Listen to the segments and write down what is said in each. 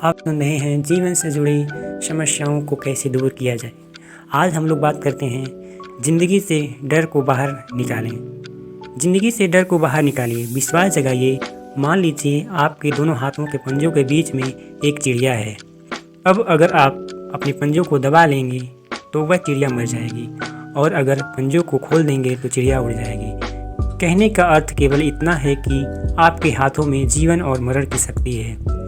आप सुन रहे हैं जीवन से जुड़ी समस्याओं को कैसे दूर किया जाए। आज हम लोग बात करते हैं ज़िंदगी से डर को बाहर निकालें। ज़िंदगी से डर को बाहर निकालिए, विश्वास जगाइए। मान लीजिए आपके दोनों हाथों के पंजों के बीच में एक चिड़िया है। अब अगर आप अपने पंजों को दबा लेंगे तो वह चिड़िया मर जाएगी, और अगर पंजों को खोल देंगे तो चिड़िया उड़ जाएगी। कहने का अर्थ केवल इतना है कि आपके हाथों में जीवन और मरण की शक्ति है।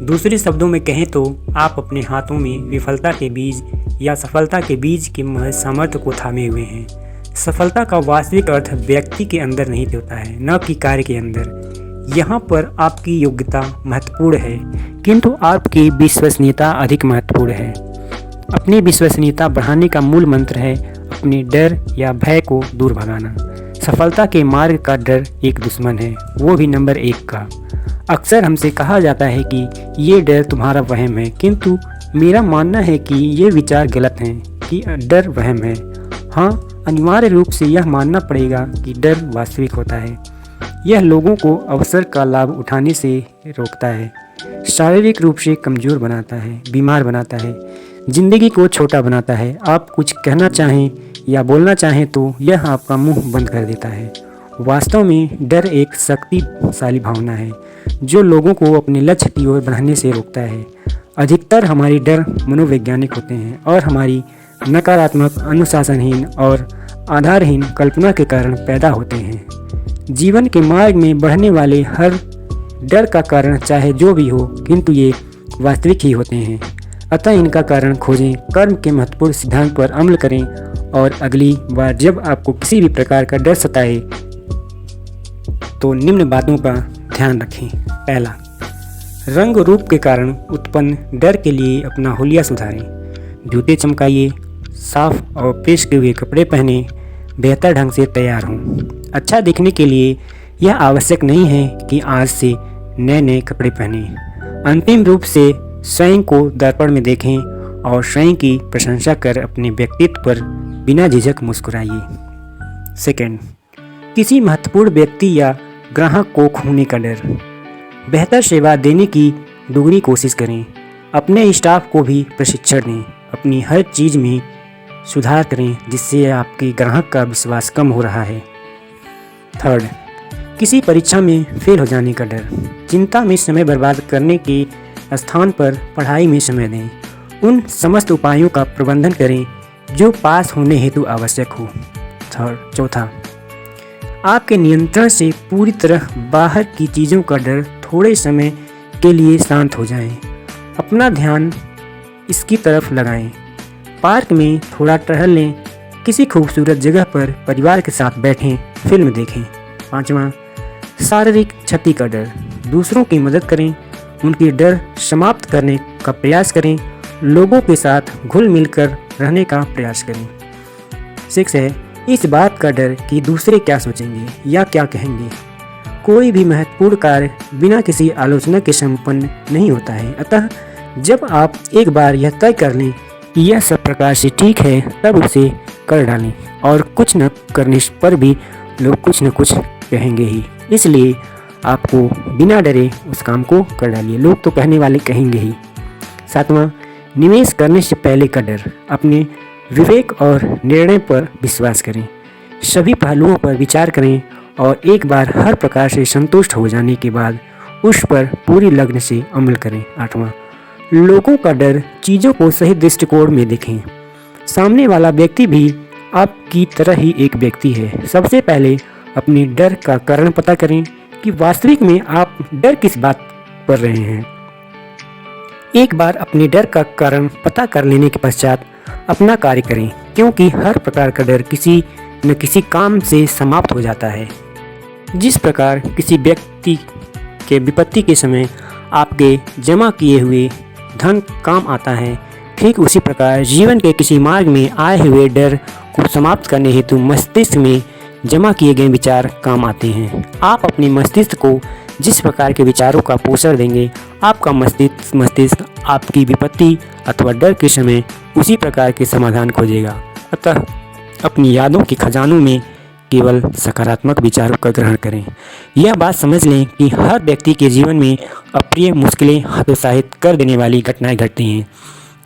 दूसरे शब्दों में कहें तो आप अपने हाथों में विफलता के बीज या सफलता के बीज के सामर्थ्य को थामे हुए हैं। सफलता का वास्तविक अर्थ व्यक्ति के अंदर नहीं होता है, न कि कार्य के अंदर। यहाँ पर आपकी योग्यता महत्वपूर्ण है, किंतु आपकी विश्वसनीयता अधिक महत्वपूर्ण है। अपनी विश्वसनीयता बढ़ाने का मूल मंत्र है अपने डर या भय को दूर भगाना। सफलता के मार्ग का डर एक दुश्मन है, वो भी नंबर 1 का। अक्सर हमसे कहा जाता है कि ये डर तुम्हारा वहम है, किंतु मेरा मानना है कि ये विचार गलत हैं कि डर वहम है। हाँ, अनिवार्य रूप से यह मानना पड़ेगा कि डर वास्तविक होता है। यह लोगों को अवसर का लाभ उठाने से रोकता है, शारीरिक रूप से कमज़ोर बनाता है, बीमार बनाता है, ज़िंदगी को छोटा बनाता है। आप कुछ कहना चाहें या बोलना चाहें तो यह आपका मुंह बंद कर देता है। वास्तव में डर एक शक्तिशाली भावना है जो लोगों को अपने लक्ष्य की ओर बढ़ने से रोकता है। अधिकतर हमारी डर मनोवैज्ञानिक होते हैं और हमारी नकारात्मक, अनुशासनहीन और आधारहीन कल्पना के कारण पैदा होते हैं। जीवन के मार्ग में बढ़ने वाले हर डर का कारण चाहे जो भी हो, किंतु ये वास्तविक ही होते हैं। अतः इनका कारण खोजें, कर्म के महत्वपूर्ण सिद्धांत पर अमल करें, और अगली बार जब आपको किसी भी प्रकार का डर सताए तो निम्न बातों का ध्यान रखें। पहला, रंग रूप के कारण उत्पन्न डर के लिए अपना हुलिया सुधारें। जूते चमकाइए, साफ और प्रेस किए हुए कपड़े पहने, बेहतर ढंग से तैयार हों। अच्छा दिखने के लिए यह आवश्यक नहीं है कि आज से नए नए कपड़े पहने। अंतिम रूप से स्वयं को दर्पण में देखें और स्वयं की प्रशंसा कर अपने व्यक्तित्व पर बिना झिझक मुस्कुराइए। सेकंड, किसी महत्वपूर्ण व्यक्ति या ग्राहक को खोने का डर। बेहतर सेवा देने की दुगनी कोशिश करें। अपने स्टाफ को भी प्रशिक्षण दें। अपनी हर चीज़ में सुधार करें जिससे आपके ग्राहक का विश्वास कम हो रहा है। थर्ड, किसी परीक्षा में फेल हो जाने का डर। चिंता में समय बर्बाद करने के स्थान पर पढ़ाई में समय दें। उन समस्त उपायों का प्रबंधन करें जो पास होने हेतु आवश्यक हो। चौथा, आपके नियंत्रण से पूरी तरह बाहर की चीज़ों का डर थोड़े समय के लिए शांत हो जाए। अपना ध्यान इसकी तरफ लगाएं। पार्क में थोड़ा टहल लें, किसी खूबसूरत जगह पर परिवार के साथ बैठें, फिल्म देखें। पाँचवा, शारीरिक क्षति का डर। दूसरों की मदद करें, उनकी डर समाप्त करने का प्रयास करें, लोगों के साथ घुल मिल कर रहने का प्रयास करें। 6 है, इस बात का डर कि दूसरे क्या सोचेंगे या क्या कहेंगे। कोई भी महत्वपूर्ण कार्य बिना किसी आलोचना के संपन्न नहीं होता है। अतः जब आप एक बार यह तय कर लें कि यह सब प्रकार से ठीक है, तब उसे कर डालें, और कुछ न करने पर भी लोग कुछ न कुछ कहेंगे ही, इसलिए आपको बिना डरे उस काम को कर डालिए। लोग तो कहने वाले कहेंगे ही। 7वां, निवेश करने से पहले का डर। अपने विवेक और निर्णय पर विश्वास करें। सभी पहलुओं पर विचार करें और एक बार हर प्रकार से संतुष्ट हो जाने के बाद उस पर पूरी लगन से अमल करें। 8वां, लोगों का डर। चीज़ों को सही दृष्टिकोण में देखें। सामने वाला व्यक्ति भी आपकी तरह ही एक व्यक्ति है। सबसे पहले अपने डर का कारण पता करें कि वास्तविक में आप डर किस बात पर रहे हैं। एक बार अपने डर का कारण पता कर लेने के पश्चात अपना कार्य करें, क्योंकि हर प्रकार का डर किसी न किसी काम से समाप्त हो जाता है। जिस प्रकार किसी व्यक्ति के विपत्ति के समय आपके जमा किए हुए धन काम आता है, ठीक उसी प्रकार जीवन के किसी मार्ग में आए हुए डर को समाप्त करने हेतु मस्तिष्क में जमा किए गए विचार काम आते हैं। आप अपने मस्तिष्क को जिस प्रकार के विचारों का पोषण देंगे, आपका मस्तिष्क आपकी विपत्ति अथवा डर के समय उसी प्रकार के समाधान खोजेगा। अतः अपनी यादों के खजानों में केवल सकारात्मक विचारों का ग्रहण करें। यह बात समझ लें कि हर व्यक्ति के जीवन में अप्रिय मुश्किलें हतोत्साहित कर देने वाली घटनाएं घटती हैं,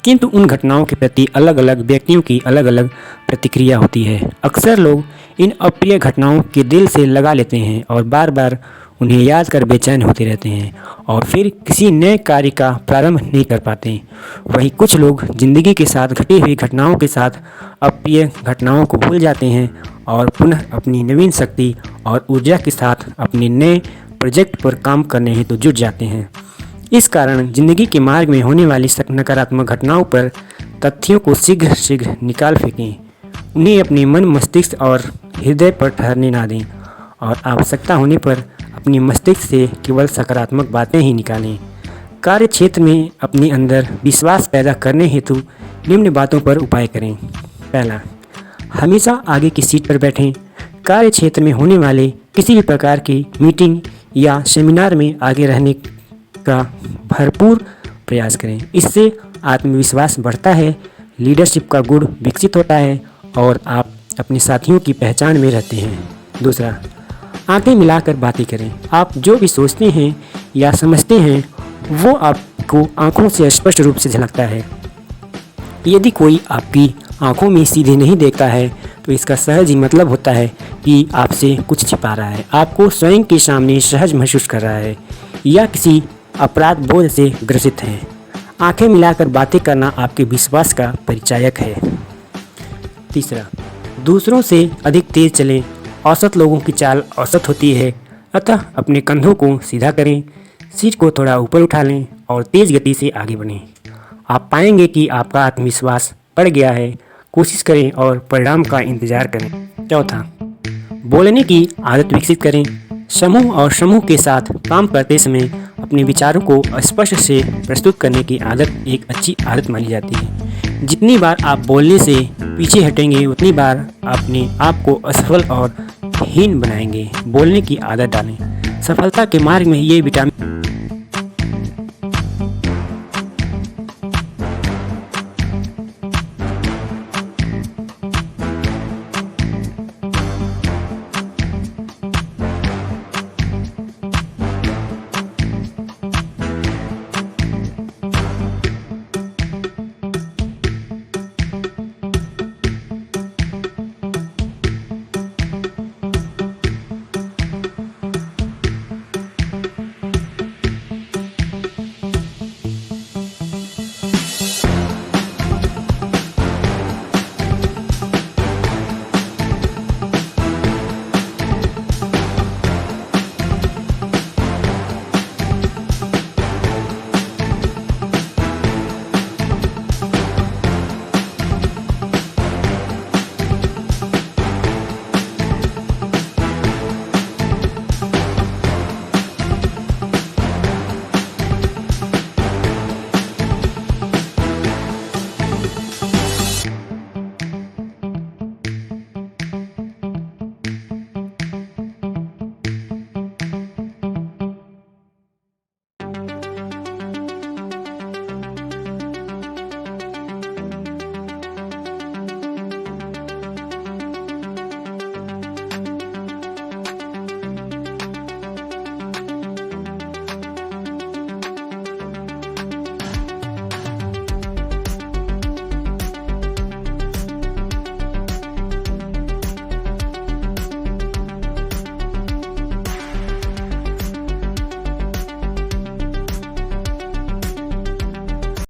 किंतु उन घटनाओं के प्रति अलग अलग व्यक्तियों की अलग अलग प्रतिक्रिया होती है। अक्सर लोग इन अप्रिय घटनाओं के दिल से लगा लेते हैं और बार बार उन्हें याद कर बेचैन होते रहते हैं और फिर किसी नए कार्य का प्रारंभ नहीं कर पाते। वहीं कुछ लोग जिंदगी के साथ घटी हुई घटनाओं के साथ अप्रिय घटनाओं को भूल जाते हैं और पुनः अपनी नवीन शक्ति और ऊर्जा के साथ अपने नए प्रोजेक्ट पर काम करने हेतु जुट जाते हैं। इस कारण जिंदगी के मार्ग में होने वाली नकारात्मक घटनाओं पर तथ्यों को शीघ्र शीघ्र निकाल फेंकें। उन्हें अपने मन, मस्तिष्क और हृदय पर ठहरने ना दें और आवश्यकता होने पर अपने मस्तिष्क से केवल सकारात्मक बातें ही निकालें। कार्य क्षेत्र में अपने अंदर विश्वास पैदा करने हेतु निम्न बातों पर उपाय करें। पहला, हमेशा आगे की सीट पर बैठें। कार्य क्षेत्र में होने वाले किसी भी प्रकार की मीटिंग या सेमिनार में आगे रहने का भरपूर प्रयास करें। इससे आत्मविश्वास बढ़ता है, लीडरशिप का गुण विकसित होता है और आप अपने साथियों की पहचान में रहते हैं। दूसरा, आंखें मिलाकर बातें करें। आप जो भी सोचते हैं या समझते हैं वो आपको आंखों से स्पष्ट रूप से झलकता है। यदि कोई आपकी आंखों में सीधे नहीं देखता है तो इसका सहज ही मतलब होता है कि आपसे कुछ छिपा रहा है, आपको स्वयं के सामने सहज महसूस कर रहा है या किसी अपराध बोध से ग्रसित है। आंखें मिलाकर बातें करना आपके विश्वास का परिचायक है। तीसरा, दूसरों से अधिक तेज चलें। औसत लोगों की चाल औसत होती है, अतः अपने कंधों को सीधा करें, सीट को थोड़ा ऊपर उठा लें और तेज गति से आगे बढ़ें। आप पाएंगे कि आपका आत्मविश्वास बढ़ गया है। कोशिश करें और परिणाम का इंतजार करें। चौथा, बोलने की आदत विकसित करें। समूह और समूह के साथ काम करते समय अपने विचारों को स्पष्ट से प्रस्तुत करने की आदत एक अच्छी आदत मानी जाती है। जितनी बार आप बोलने से पीछे हटेंगे उतनी बार अपने आप को असफल और हीन बनाएंगे। बोलने की आदत डालें। सफलता के मार्ग में ये विटामिन